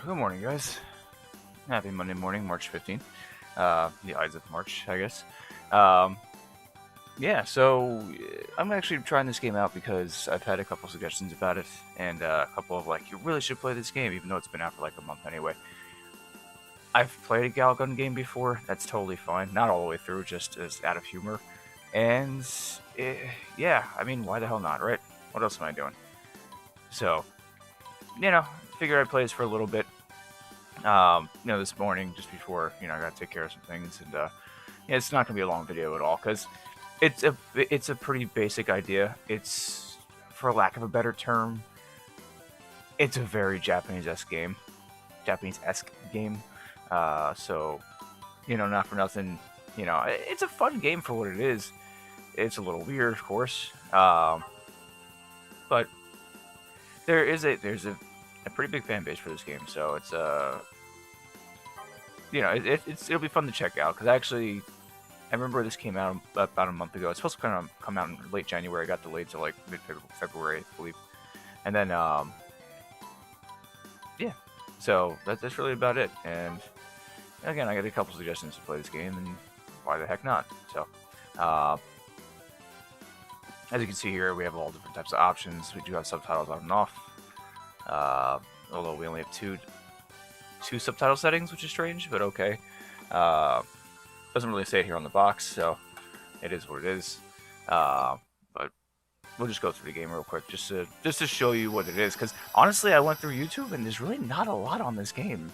Good morning, guys. Happy Monday morning, March 15th. The Ides of March, I guess. Yeah, so I'm actually trying this game out because I've had a couple suggestions about it, and a couple of like, you really should play this game, even though it's been out for like a month anyway. I've played a Galgun game before, that's totally fine. Not all the way through, just as out of humor. And, yeah, I mean, why the hell not, right? What else am I doing? So, figured I'd play this for a little bit. This morning, just before, I gotta take care of some things, and, it's not gonna be a long video at all, because it's a pretty basic idea. It's, for lack of a better term, it's a very Japanese-esque game. So, not for nothing, it's a fun game for what it is. It's a little weird, of course, but there's a pretty big fan base for this game, so it's it'll be fun to check out, because actually I remember this came out about a month ago. It's supposed to come out in late January. It got delayed to like mid-February, I believe, and then yeah, so that's really about it. And again, I got a couple suggestions to play this game, and why the heck not? So as you can see here, we have all different types of options. We do have subtitles on and off. Although we only have two subtitle settings, which is strange, but okay. Doesn't really say it here on the box, so it is what it is. But we'll just go through the game real quick, just to show you what it is. Because honestly, I went through YouTube, and there's really not a lot on this game,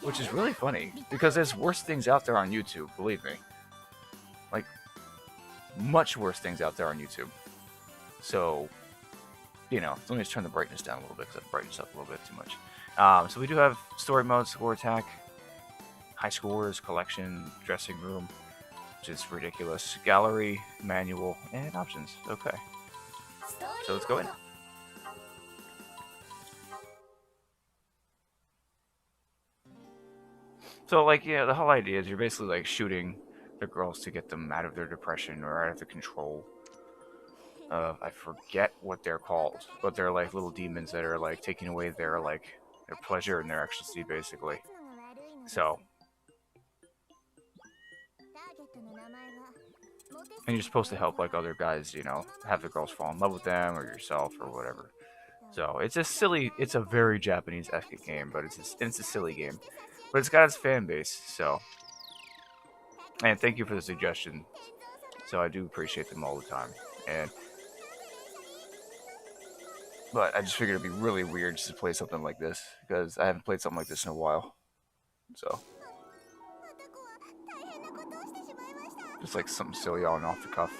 which is really funny. Because there's worse things out there on YouTube, believe me. Like, much worse things out there on YouTube. So, let me just turn the brightness down a little bit, because I've brightened up a little bit too much. So we do have story mode, score attack, high scores, collection, dressing room, which is ridiculous, gallery, manual, and options. Okay. So let's go in. So, the whole idea is you're basically, shooting the girls to get them out of their depression or out of their control. I forget what they're called, but they're little demons that are taking away their pleasure and their ecstasy, basically. So, and you're supposed to help other guys, have the girls fall in love with them or yourself or whatever. So it's a very Japanese-esque game, but it's a silly game. But it's got its fan base, so. And thank you for the suggestion. So I do appreciate them all the time. But I just figured it'd be really weird just to play something like this, because I haven't played something like this in a while. So. Just like something silly on and off the cuff.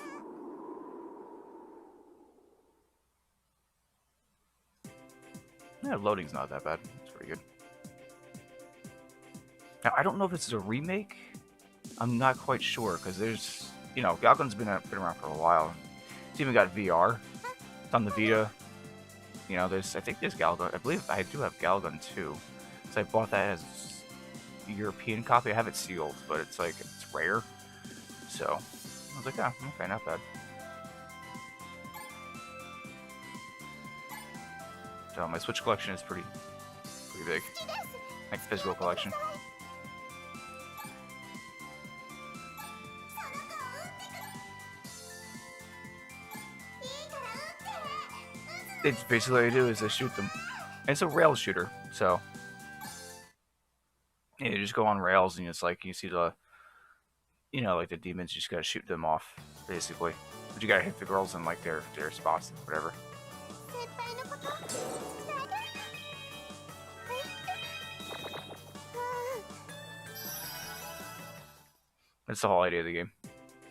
Yeah, loading's not that bad. It's pretty good. Now, I don't know if this is a remake. I'm not quite sure, because there's, Galgun's been around for a while. It's even got VR. It's on the Vita. I think there's Galgun. I believe I do have Galgun too. So I bought that as a European copy. I have it sealed, but it's rare. So I was like, yeah, okay, not bad. So my Switch collection is pretty big. Like physical collection. It's basically what I do is I shoot them. And it's a rail shooter, so yeah, you just go on rails and it's like you see the like the demons, you just gotta shoot them off, basically. But you gotta hit the girls in like their spots, whatever. That's the whole idea of the game.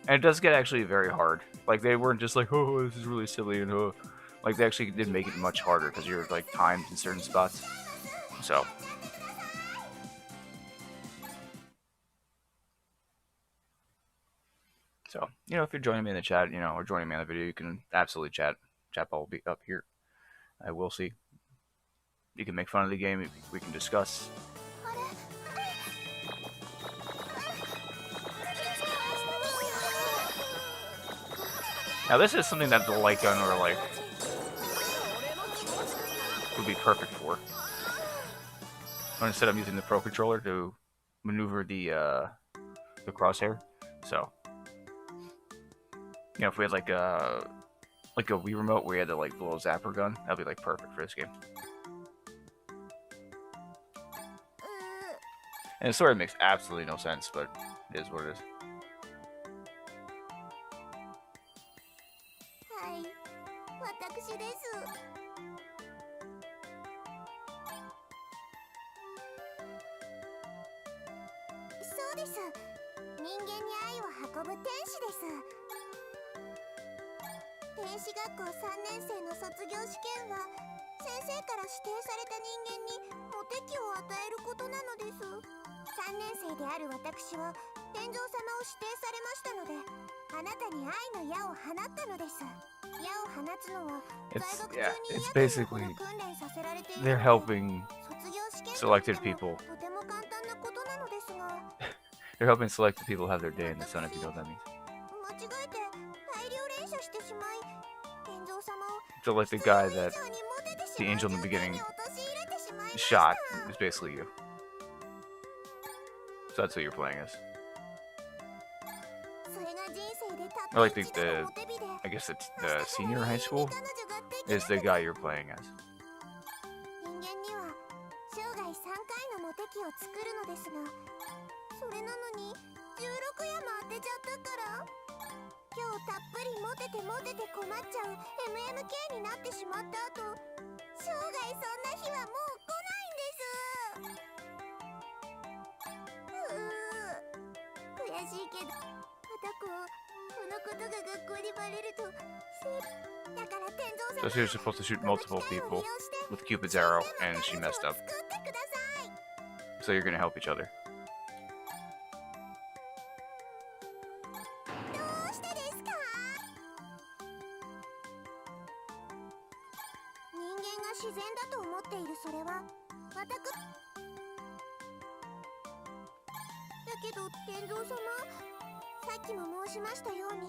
And it does get actually very hard. Like they weren't just like, oh, this is really silly and oh. Like, they actually did make it much harder because you're, like, timed in certain spots. So. So, if you're joining me in the chat, or joining me on the video, you can absolutely chat. Chat ball will be up here. I will see. You can make fun of the game. We can discuss. Now, this is something that the light gun or, like, would be perfect for. But instead, I'm using the Pro Controller to maneuver the crosshair. So, if we had like a Wii remote where we had the like little zapper gun, that'd be like perfect for this game. And the story makes absolutely no sense, but it is what it is. It's basically they're helping selected people. They're helping selected people have their day in the sun, if you know what that means. So like the guy that the angel in the beginning shot is basically you. So that's what you're playing as. Or like the I guess it's the senior high school is the guy you're playing as. So she was supposed to shoot multiple people with Cupid's arrow, and she messed up. So you're gonna help each other.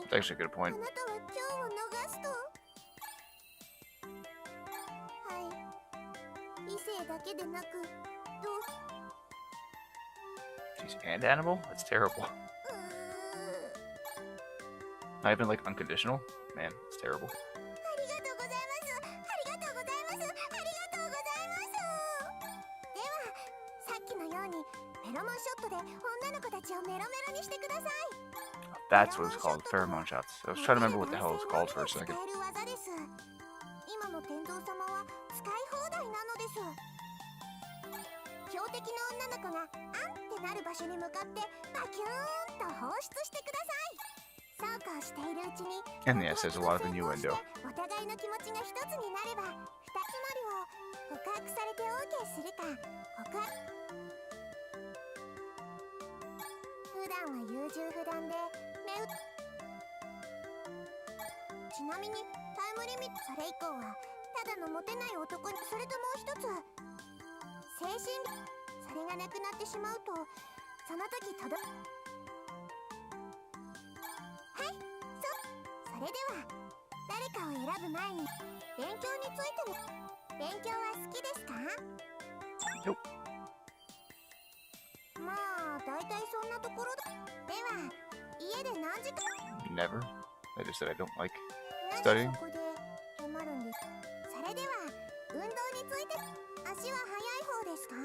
That's actually a good point. Jeez, and animal? That's terrible. Not even like unconditional? Man, it's terrible. That's what it's called, pheromone shots. I was trying to remember what the hell it was called for a second. 今の天蔵様は使い放題なのです。標的の女の子があんってなる場所に向かってバキューンと放出してください。そうこうしているうちに And yes, there's a lot of innuendo. お互いの気持ちが一つになれば、二つまりを告白されて OK するか告白。普段は優柔不断で目打ちなみにタイムリミットそれ以降はただのモテない男に。それともう一つ精神それがなくなってしまうとその時はいそれでは誰かを選ぶ前に勉強についても。勉強は好きですか？まあだいたいそんなところだ。では家で何時間 Never. I just said I don't like studying. そこで止まるんです。それでは運動について足は速い方ですか？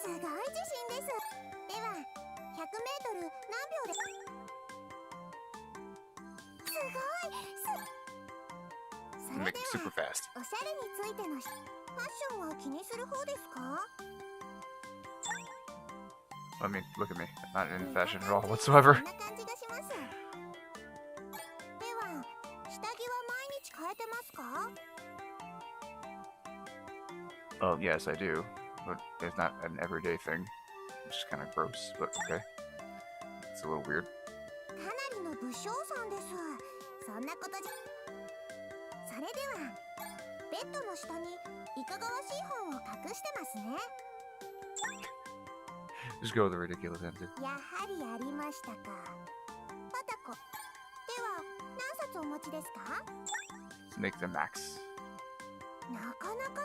すごい自信です。では 100m 何秒ですすごいそれ Make で it super は fast. おしゃれについてのファッションは気にする方ですか？ I mean, look at me. I'm not in fashion at all whatsoever. そんな感じがします。では下着は毎日変えてますか？ Well, yes, I do. But it's not an everyday thing. Which is kind of gross, but okay. It's a little weird. かなりの武将さんです。そんなことじゃ。それではベッドの下にいかがわしい本を隠してますね。 Just go with the ridiculous answer. やはりありましたか。パタコ。では何冊お持ちですか？ Let's make the max. なかなか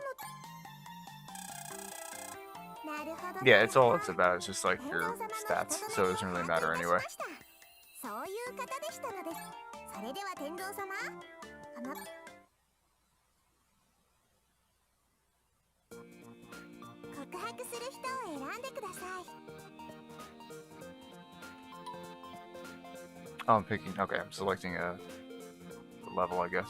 の。なるほど。 Yeah, it's all it's about. It's just like your stats, so it doesn't really matter anyway. そういう方でしたのです。それでは天皇様、この告白する人を選んでください。 Oh, I'm picking. Okay, I'm selecting a level, I guess.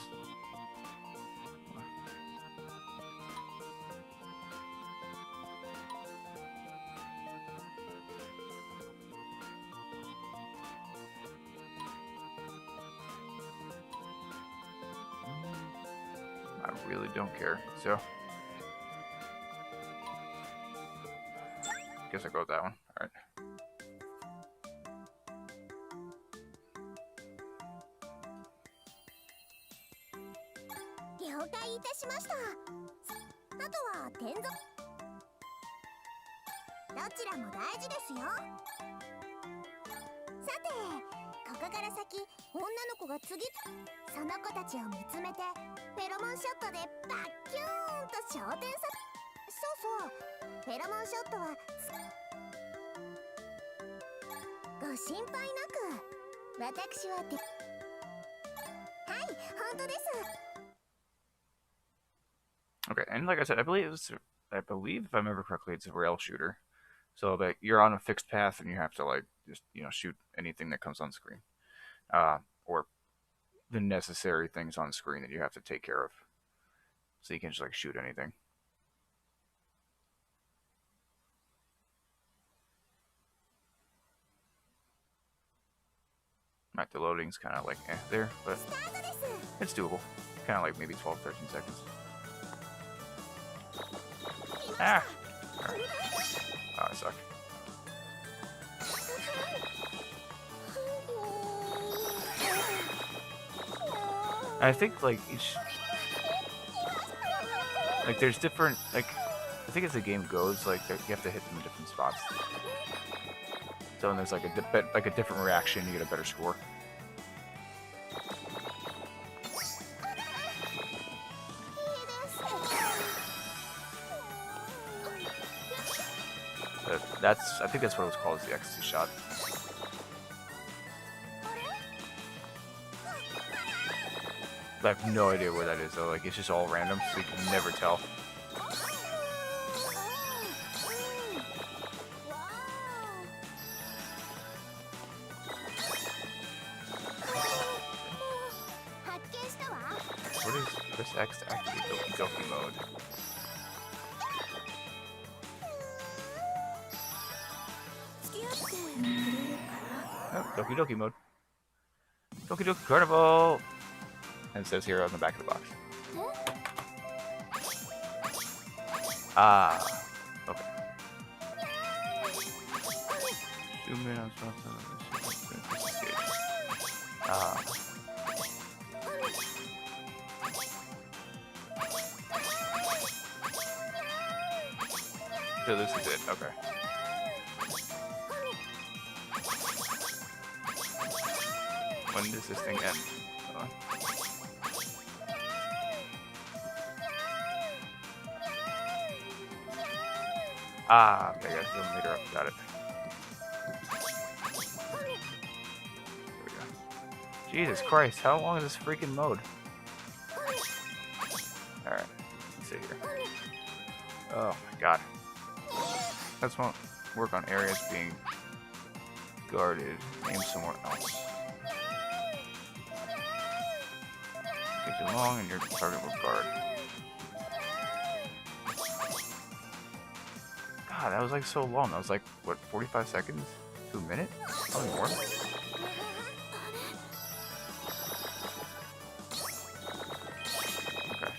I really don't care, so guess I go with that one. All right. 了解いたしました。あとは天蔵。どちらも大事ですよ。さて、ここから先、女の子が次その子たちを見つめてフェロモンショットでバッキューンと昇天さ。そうそう、フェロモンショットはご心配なく。私ははい、本当です。 Okay, and like I said, I believe if I remember correctly, it's a rail shooter. So that you're on a fixed path and you have to like just shoot anything that comes on screen, or the necessary things on screen that you have to take care of. So you can just like shoot anything. Right, the loading's kind of like there, but it's doable. Kind of like maybe 12, 13 seconds. Ah! Right. Oh, I suck. I think like each, like there's different, like I think as the game goes, like you have to hit them in different spots. So when there's like a different reaction, you get a better score. But I think that's what it was called, is the ecstasy shot. I have no idea where that is though, like it's just all random, so you can never tell. X to activate Doki Doki mode. Oh, Doki Doki mode. Doki Doki Carnival! And it says here on the back of the box. Ah, okay. Zoom in on ah. So this is it, okay. When does this thing end? Ah, okay, I got a meter up, got it. There we go. Jesus Christ, how long is this freaking mode? Alright, let's see here. Oh my god. That's won't work on areas being guarded. Aim somewhere else. Take too long and your target will guard. God, that was like so long. That was like, what, 45 seconds to a minute? Probably more. Okay.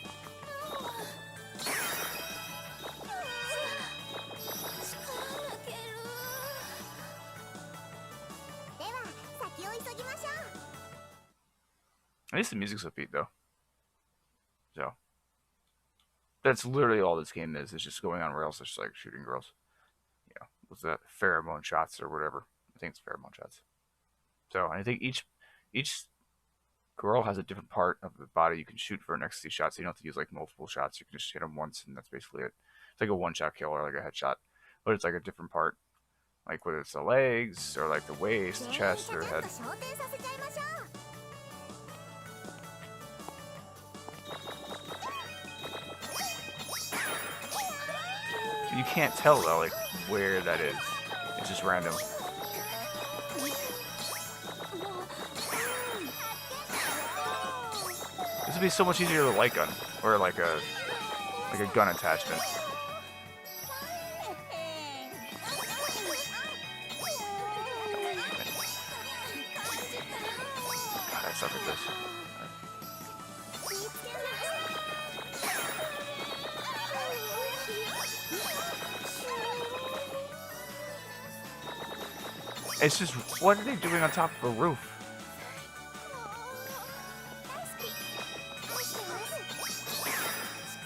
At least the music's upbeat though. So. That's literally all this game is. It's just going on rails. It's just like shooting girls. You know, what's that? Pheromone shots or whatever. I think it's pheromone shots. So I think each girl has a different part of the body you can shoot for an ecstasy shot. So you don't have to use like multiple shots. You can just hit them once, and that's basically it. It's like a one-shot kill or like a headshot, but it's like a different part. Like whether it's the legs or like the waist, the chest, or head. You can't tell though, like where that is. It's just random. This would be so much easier with a light gun or like a gun attachment. God, I suck at this. It's just, what are they doing on top of a roof?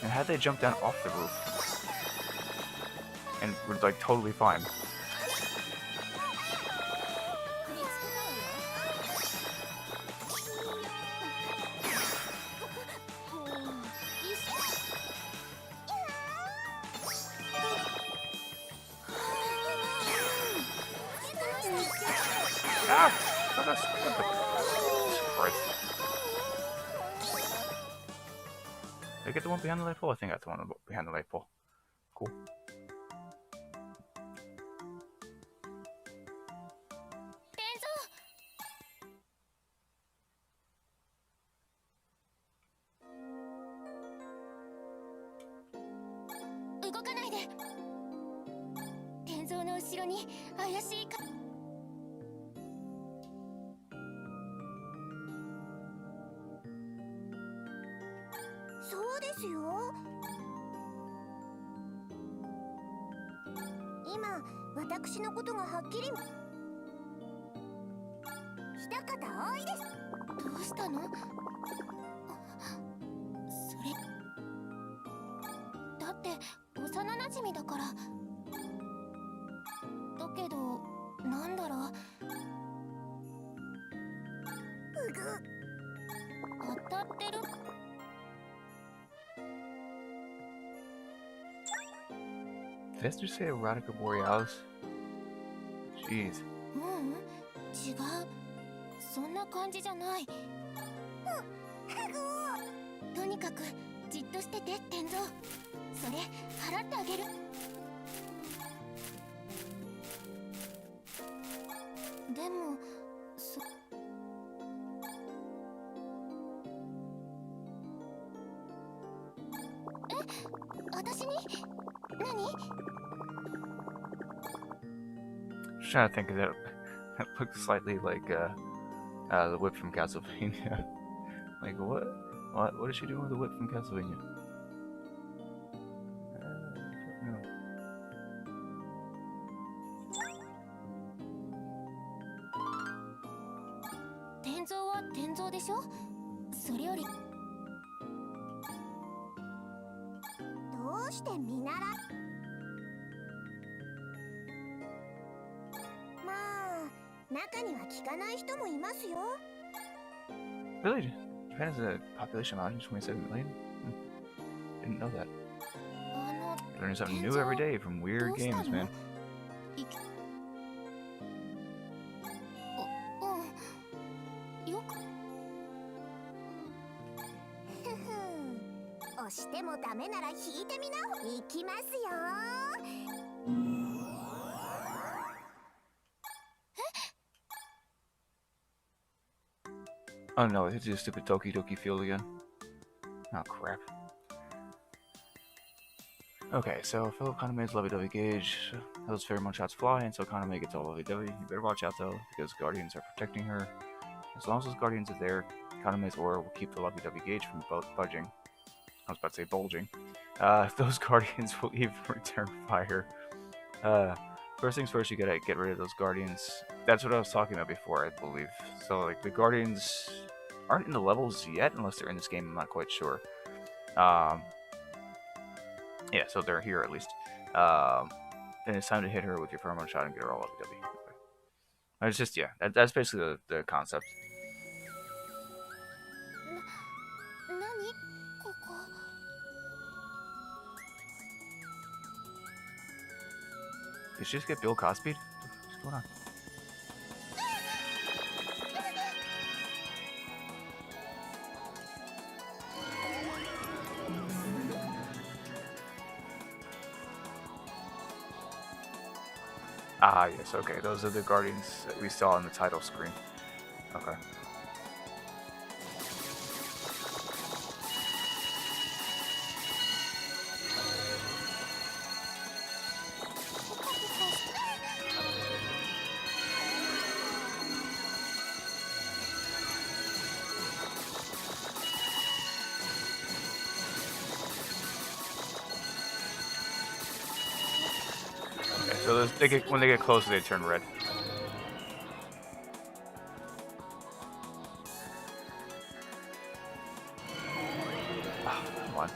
And how'd they jump down off the roof? And we're like totally fine. Ah! Oh, that's Christ. Did I get the one behind the light pole? I think I got the one behind the light pole. Cool. Did I just say Erotica Borealis? Jeez. 違う。そんな感じじゃない。とにかくじっとしてて、天蔵。それ払ってあげる。でも、私に何？ Just trying to think of that. That looks slightly like the whip from Castlevania. Like what? What is she doing with the whip from Castlevania? No. 天蔵は天蔵でしょ。それよりどうして見習っまあ中には聞かない人もいますよ。 Really? Japan has a population of 127 million? Didn't know that. あの Learning something new every day from weird games, man. よく押してもダメなら引いてみな。いきますよ。 Oh no, it hits you a stupid Toki Doki field again. Oh crap. Okay, so Philip Kaname lovey-dovey gauge. Those pheromone shots fly, and so Kaname gets all lovey-dovey. You better watch out though, because guardians are protecting her. As long as those guardians are there, Kaname's aura will keep the lovey-dovey gauge from budging. I was about to say bulging. Those guardians will even return fire. First things first, you gotta get rid of those guardians. That's what I was talking about before, I believe. So, like, the guardians aren't in the levels yet, unless they're in this game, I'm not quite sure. Yeah, so they're here at least. Then it's time to hit her with your pheromone shot and get her all lovey-dovey. Okay. It's just, yeah, that's basically the concept. 何ここ。 Did she just get Bill Cosby? What's going on? Ah, yes, okay. Those are the guardians that we saw in the title screen. Okay. So those, when they get closer, they turn red. Oh, come on.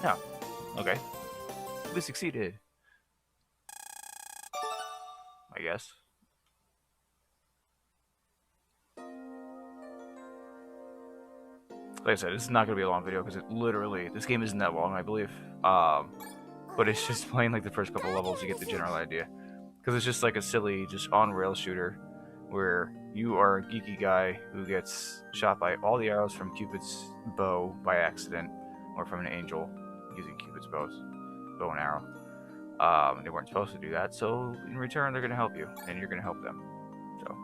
Yeah. Okay. We succeeded. I guess. Like I said, this is not going to be a long video because it literally, this game isn't that long, I believe. But it's just playing like the first couple levels, you get the general idea. Because it's just like a silly, just on-rail shooter where you are a geeky guy who gets shot by all the arrows from Cupid's bow by accident, or from an angel using Cupid's bow and arrow. They weren't supposed to do that, so in return they're going to help you, and you're going to help them. So.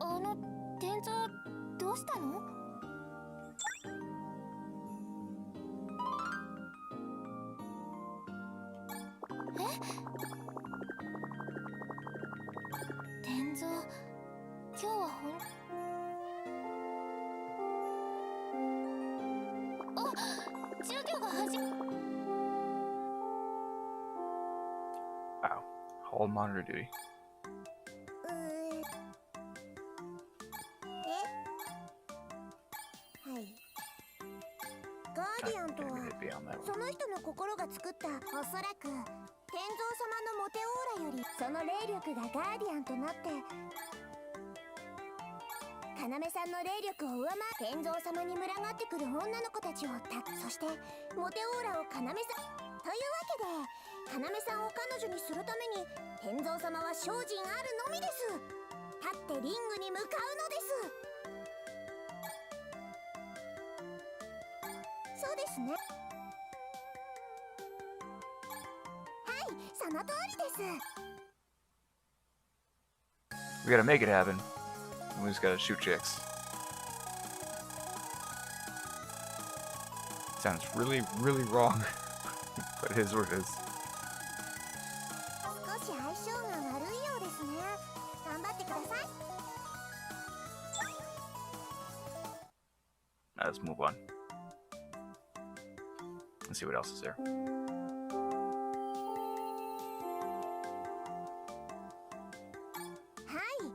あの天蔵どうしたの？ 天蔵、今日は授業が始ま。 Wow. Hold monitor duty. はい。ガーディアンとはその人の心が作ったおそらく天蔵様のモテオーラよりその霊力がガーディアンとなって要さんの霊力を上回天蔵様に群がってくる女の子たちをそしてモテオーラを要さんというわけで要さんを彼女にするために天蔵様は精進あるのみです。立ってリングに向かうのです。そうですね。その通りです。 We gotta make it happen. And we just gotta shoot chicks. Sounds really, really wrong. But it is what it is. 少し相性が悪いようですね。頑張ってください。 Let's move on. Let's see what else is there. はい。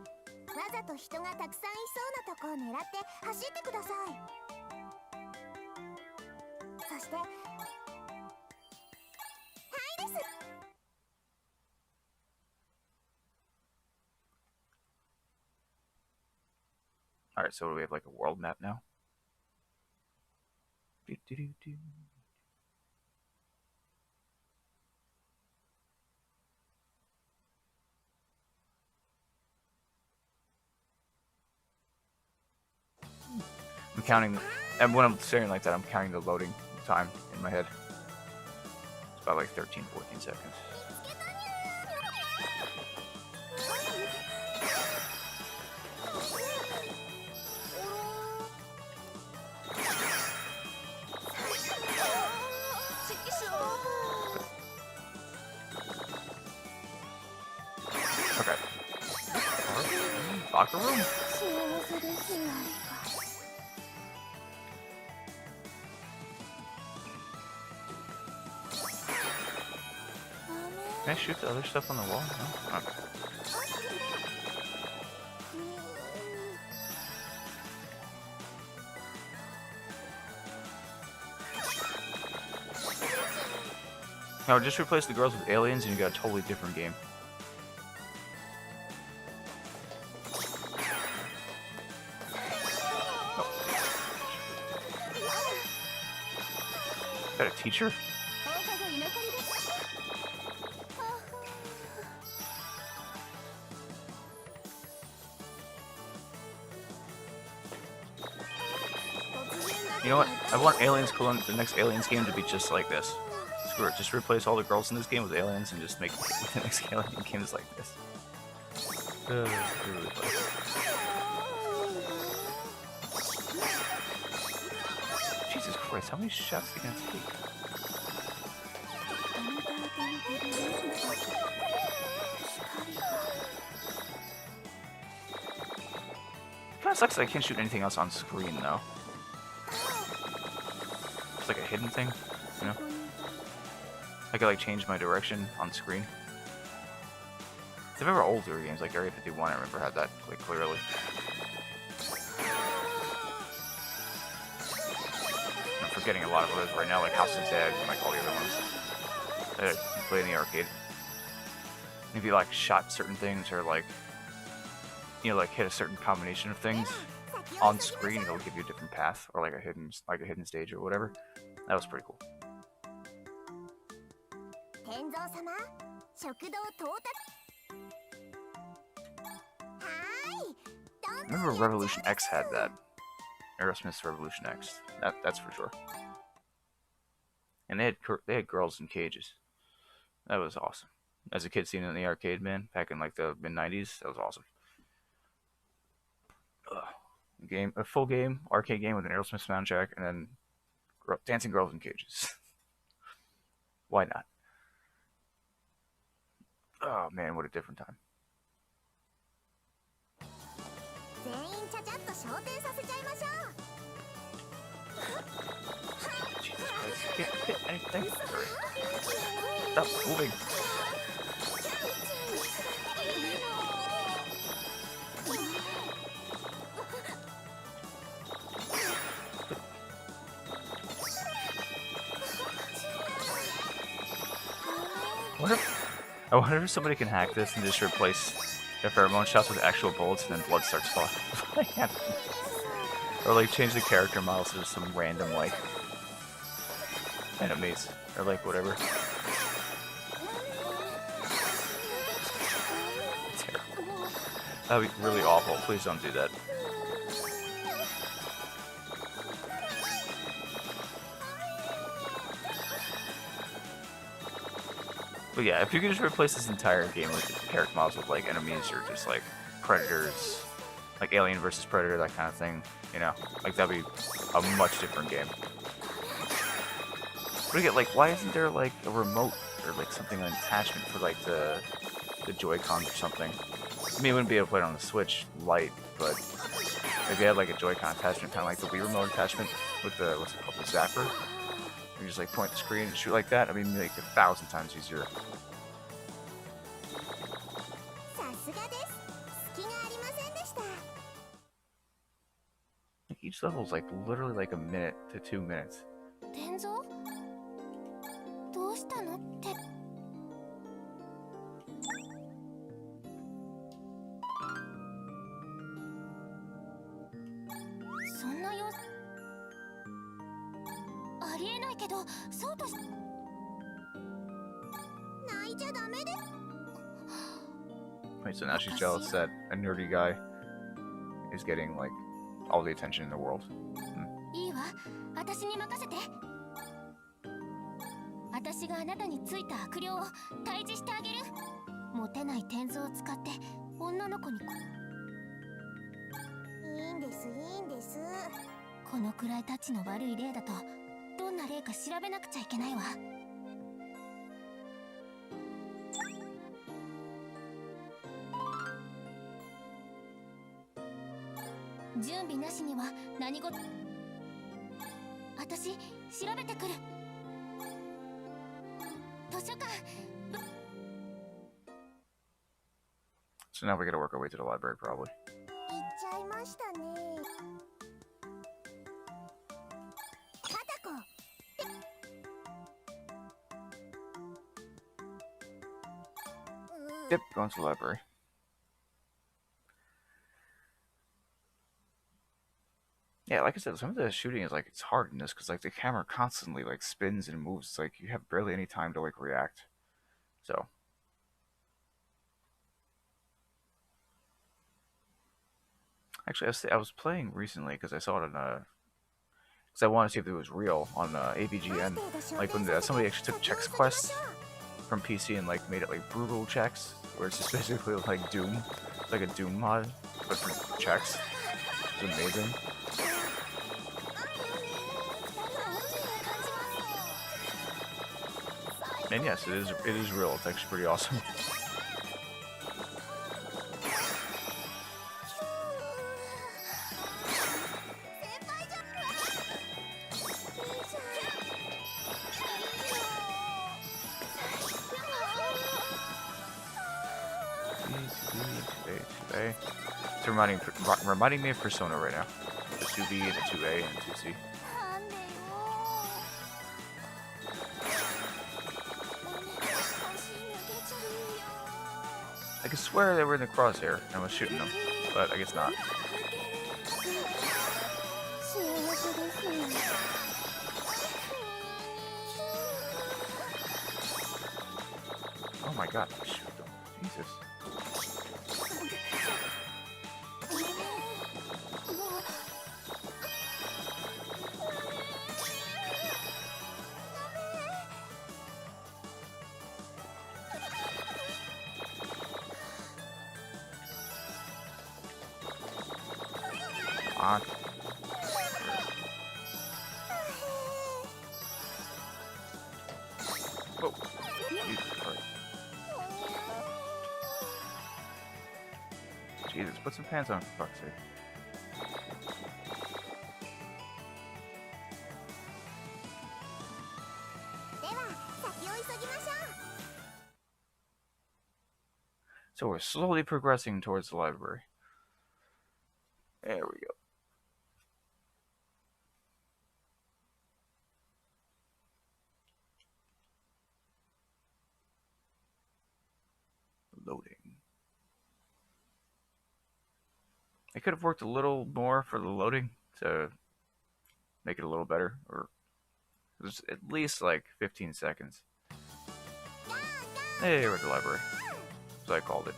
わざと人がたくさんいそうなとこを狙って走ってください。そして、はいです。 Alright, so do we have like a world map now? Do-do-do-do. I'm counting, and when I'm staring like that, I'm counting the loading time in my head. It's about like 13, 14 seconds. Okay. Locker room? Can I shoot the other stuff on the wall? No? Okay. No, just replace the girls with aliens and you got a totally different game. Oh. Is that a teacher? You know what? I want Aliens Colon, the next Aliens game, to be just like this. Screw it. Just replace all the girls in this game with aliens and just make the next Alien game is like this. Jesus Christ, how many shots are you gonna take? Kinda sucks that I can't shoot anything else on screen though. It's like a hidden thing, you know? I could like change my direction on screen. If I remember older games like Area 51, I remember had that like clearly. I'm forgetting a lot of others right now, like House of Zag and like all the other ones that I play in the arcade. If you like shot certain things or like, you know, like hit a certain combination of things on screen, it'll give you a different path or like a hidden stage or whatever. That was pretty cool. I remember Revolution X had that. Aerosmith's Revolution X. That's for sure. And they had girls in cages. That was awesome. As a kid seeing it in the arcade, man, back in like the mid-90s, that was awesome. A full game, arcade game with an Aerosmith soundtrack, and then dancing girls in cages. Why not? Oh man, what a different time. Jesus Christ, you can't hit anything. Stop moving. I wonder if somebody can hack this and just replace the pheromone shots with actual bullets and then blood starts flying. Or like change the character models to some random like enemies or like whatever. Terrible. That'd be really awful. Please don't do that. But yeah, if you could just replace this entire game with character models with like enemies or just like predators, like Alien versus Predator, that kind of thing, you know, like that'd be a much different game. But again, like, why isn't there like a remote or like something, an attachment for like the Joy-Cons or something? I mean, you wouldn't be able to play it on the Switch Lite, but if you had like a Joy-Con attachment, kind of like the Wii remote attachment with the, what's it called, the Zapper, you just like point the screen and shoot like that. I mean, like 1,000 times easier. Like each level is like literally like a minute to 2 minutes. 天蔵どうしたのって。そんな様子ありえないけど、そうとし泣いちゃダメです。 Wait, so now she's jealous that a nerdy guy is getting like all the attention in the world. いいわ、私に任せて。私があなたについた悪霊を退治してあげる。モテない天蔵を使って女の子に。いいんです、いいんです。このくらいタチの悪い例だと、どんな例か調べなくちゃいけないわ。準備なしには何事。私調べてくる。図書館。 So now we gotta work our way to the library, probably. 行っちゃいましたね。カタコ。Yep, going to the library. Yeah, like I said, some of the shooting is like it's hard in this because like the camera constantly like spins and moves. It's like you have barely any time to like react. So actually, I was playing recently because I saw it on because I wanted to see if it was real on AVGN. Like when somebody actually took checks quests from PC and like made it like brutal checks, where it's just basically like Doom. It's like a Doom mod, but for checks. It's amazing. And yes, it is real. It's actually pretty awesome. It's reminding me of Persona right now. The 2B and the 2A and 2C. I could swear they were in the crosshair and I was shooting them, but I guess not. Oh my god, shoot them. Jesus. On. Whoa. Jesus Christ. Jesus, put some pants on for fuck's sake. So we're slowly progressing towards the library. There we go. Loading. I could have worked a little more for the loading to make it a little better, or just at least like 15 seconds. Hey, we're at the library. So I called it.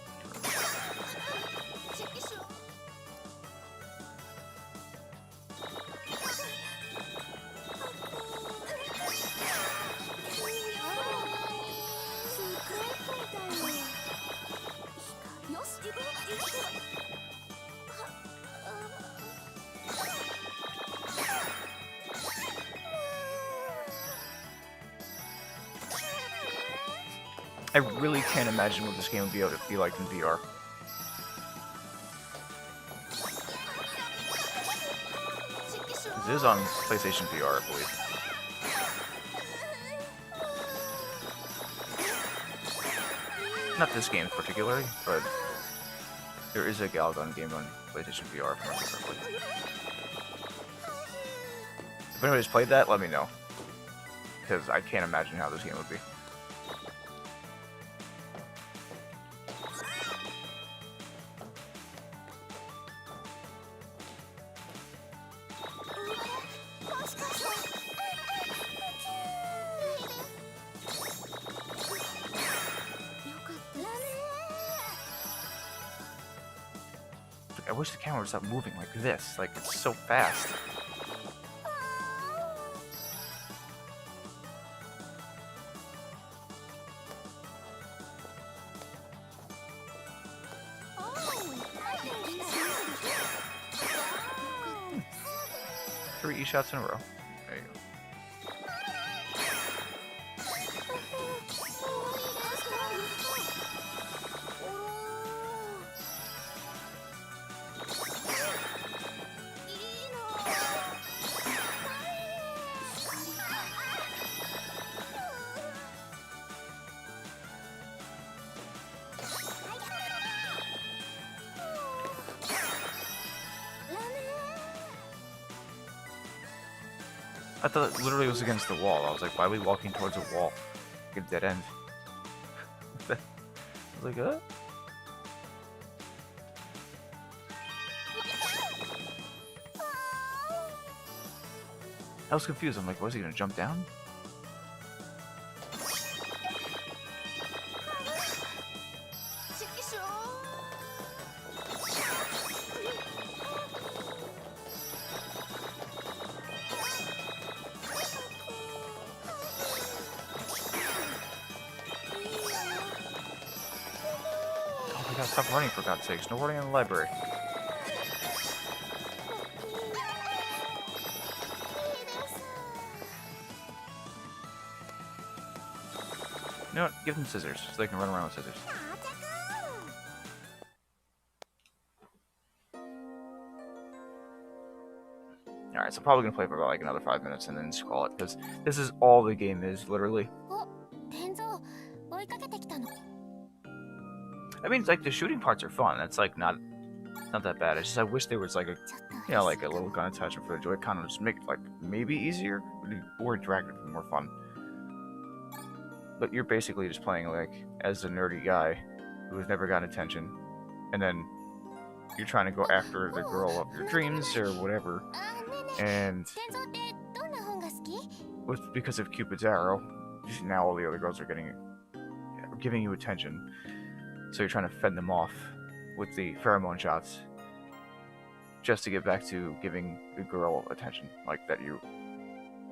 I really can't imagine what this game would be able to be like in VR. It is on PlayStation VR, I believe. Not this game particularly, but there is a Galgun game on PlayStation VR, if I remember correctly. If anybody's played that, let me know. Because I can't imagine how this game would be. I wish the camera would stop moving like this. Like, it's so fast. Three E-shots in a row. There you go. I thought it literally was against the wall. I was like, why are we walking towards a wall? Like a dead end. I was like, I was confused. I'm like, was he gonna jump down? I gotta stop running, for God's sakes. No running in the library. You know what? Give them scissors, so they can run around with scissors. Alright, so probably gonna play for about like another 5 minutes and then just call it, because this is all the game is, literally. I mean, like, the shooting parts are fun. That's like not that bad. It's just I wish there was like a, you know, like a little gun attachment for the Joy-Con to just make it like maybe easier or drag it more fun. But you're basically just playing like as a nerdy guy who has never gotten attention, and then you're trying to go after the girl of your dreams or whatever, and because of Cupid's arrow, now all the other girls are giving you attention. So you're trying to fend them off with the pheromone shots just to get back to giving the girl attention, like that you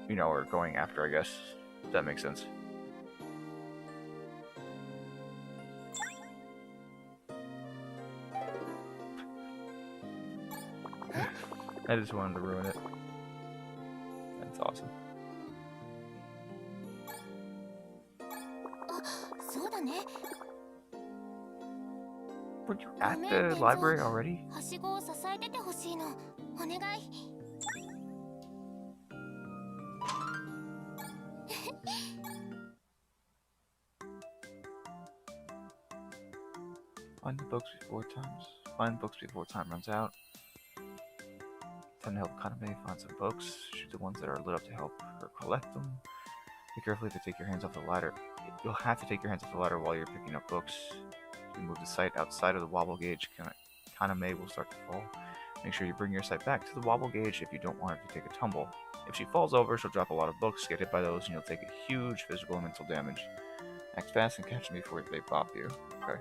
know, are going after, I guess. If that makes sense. I just wanted to ruin it. That's awesome. Were you at the library already? Find the books before time runs out. Time to help Kaname find some books. Shoot the ones that are lit up to help her collect them. Be careful to take your hands off the ladder. You'll have to take your hands off the ladder while you're picking up books. If you move the sight outside of the wobble gauge, Kaname will start to fall. Make sure you bring your sight back to the wobble gauge if you don't want her to take a tumble. If she falls over, she'll drop a lot of books, get hit by those, and you'll take a huge physical and mental damage. Act fast and catch them before they pop you. Okay.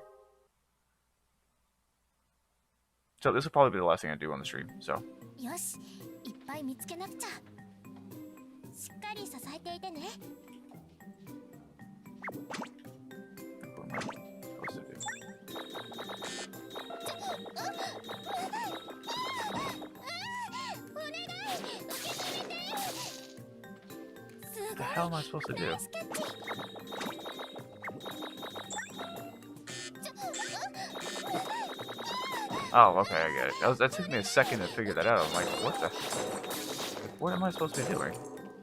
So this will probably be the last thing I do on the stream, so. What am I supposed to do? What the hell am I supposed to do? Oh, okay, I get it. That took me a second to figure that out. I'm like, what the? Like, what am I supposed to be doing?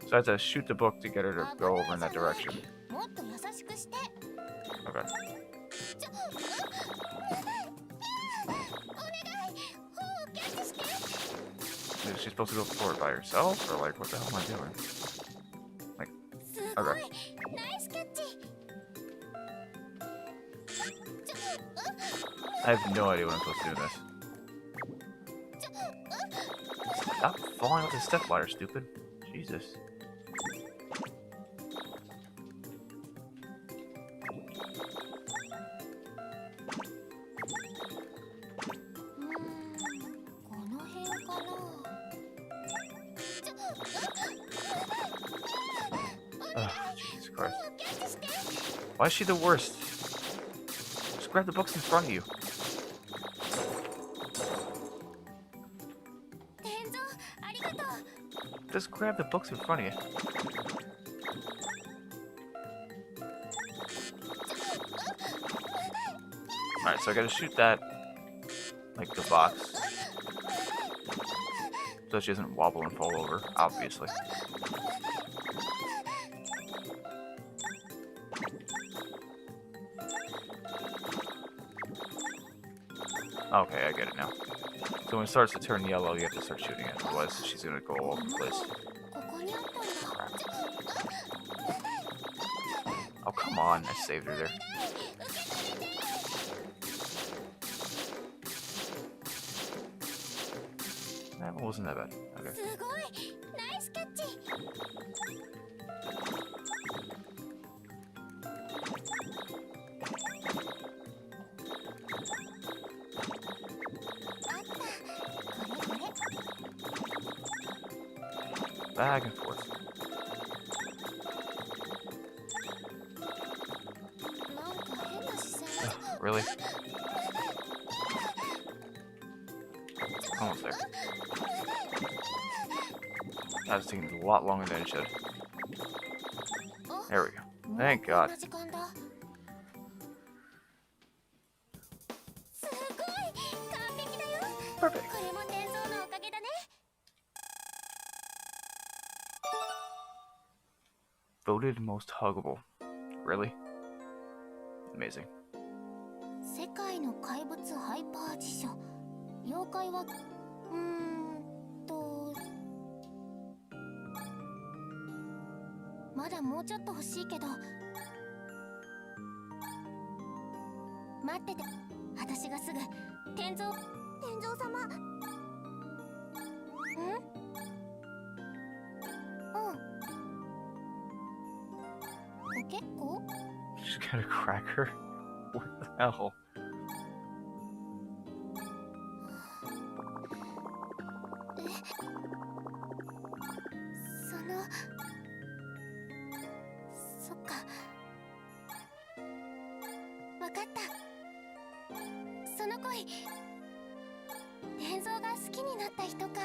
So I have to shoot the book to get her to go over in that direction. Okay. Is she supposed to go forward by herself, or like, what the hell am I doing? Like, okay. I have no idea what I'm supposed to do in this. Stop falling off the step ladder, stupid. Jesus. Ugh, Jesus Christ. Why is she the worst? Just grab the books in front of you. Just grab the books in front of you. Alright, so I gotta shoot that, like, the box. So she doesn't wobble and fall over, obviously. Okay, I get it now. So when it starts to turn yellow, you have to start shooting it. Otherwise, she's gonna go all over the place. Crap. Oh, come on. I saved her there. That one wasn't that bad. Okay. Back and forth. Ugh, really? Almost there. That's taking a lot longer than it should. There we go. Thank God. Perfect. Voted most huggable. Really? Amazing. 世界の怪物ハイパー辞書。妖怪はまだもうちょっと欲しいけど。待ってて。私がすぐ天蔵様。結構 She's got a cracker? What the hell? そっか。わかった。その恋、天蔵が好きになった人か。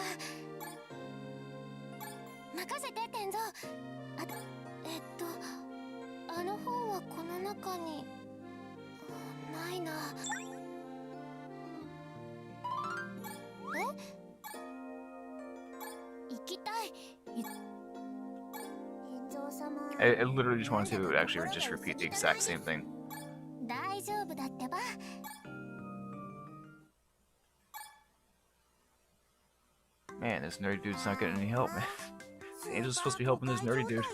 任せて天蔵。あの本はこの中にないな。行きたい。天蔵様。I literally just want to see if it would actually just repeat the exact same thing. 大丈夫だってば。Man, this nerdy dude's not getting any help, man. Angel's supposed to be helping this nerdy dude.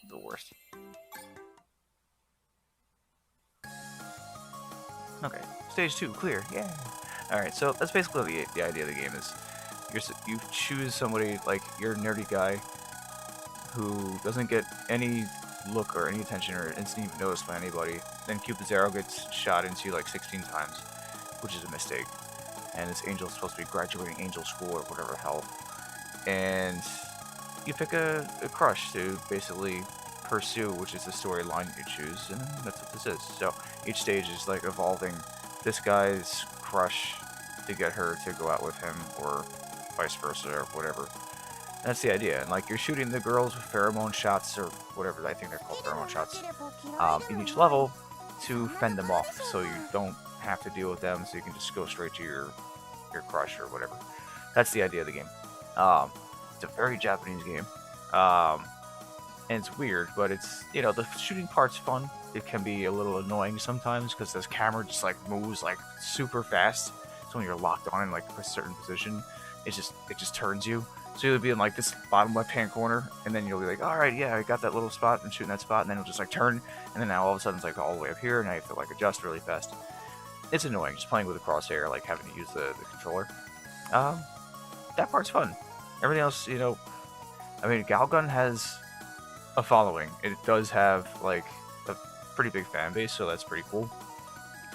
The worst. Okay, stage 2, clear. Yeah. Alright, so that's basically the idea of the game is you choose somebody, like, you're a nerdy guy who doesn't get any look or any attention or isn't even noticed by anybody. Then Cupid's arrow gets shot into you like 16 times, which is a mistake. And this angel's supposed to be graduating angel school or whatever the hell. And you pick a crush to basically pursue, which is the storyline you choose, and that's what this is. So each stage is like evolving this guy's crush to get her to go out with him, or vice versa, or whatever. That's the idea. And like you're shooting the girls with pheromone shots, or whatever I think they're called, pheromone shots, in each level to fend them off, so you don't have to deal with them, so you can just go straight to your crush or whatever. That's the idea of the game. It's a very Japanese game, and it's weird, but it's, you know, the shooting part's fun. It can be a little annoying sometimes because this camera just like moves like super fast. So when you're locked on in like a certain position, it just turns you. So you'll be in like this bottom left hand corner, and then you'll be like, all right, yeah, I got that little spot and shooting that spot, and then it'll just like turn, and then now all of a sudden it's like all the way up here, and I have to like adjust really fast. It's annoying just playing with a crosshair, like having to use the controller. That part's fun. Everything else, you know, I mean, Galgun has a following. It does have like a pretty big fan base, so that's pretty cool.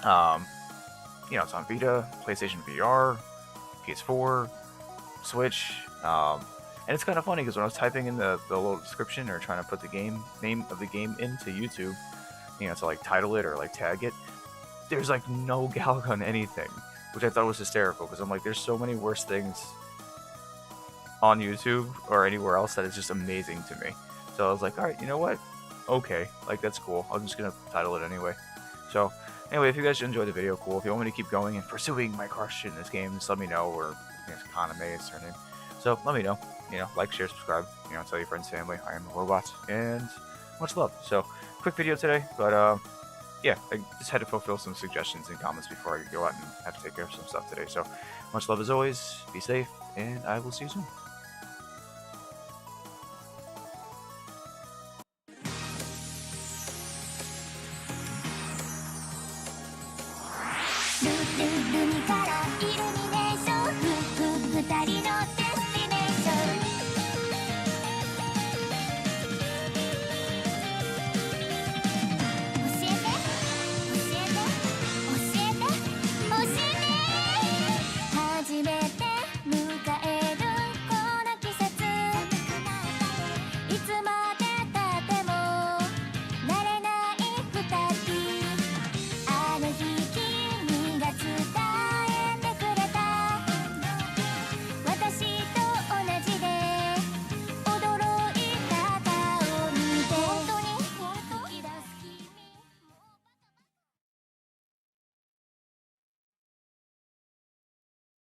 You know, it's on Vita, PlayStation VR, PS4, Switch, and it's kind of funny because when I was typing in the little description or trying to put the name of the game into YouTube, you know, to like title it or like tag it, there's like no Galgun anything, which I thought was hysterical because I'm like, there's so many worse things on YouTube or anywhere else that is just amazing to me. So I was like, all right, you know what? Okay, like that's cool. I'm just gonna title it anyway. So anyway, if you guys enjoyed the video, cool. If you want me to keep going and pursuing my crush in this game, just let me know. Or I think it's Kaname is her name. So let me know. You know, like, share, subscribe. You know, tell your friends, family. I am a robot, and much love. So quick video today, but yeah, I just had to fulfill some suggestions and comments before I go out and have to take care of some stuff today. So much love as always. Be safe, and I will see you soon.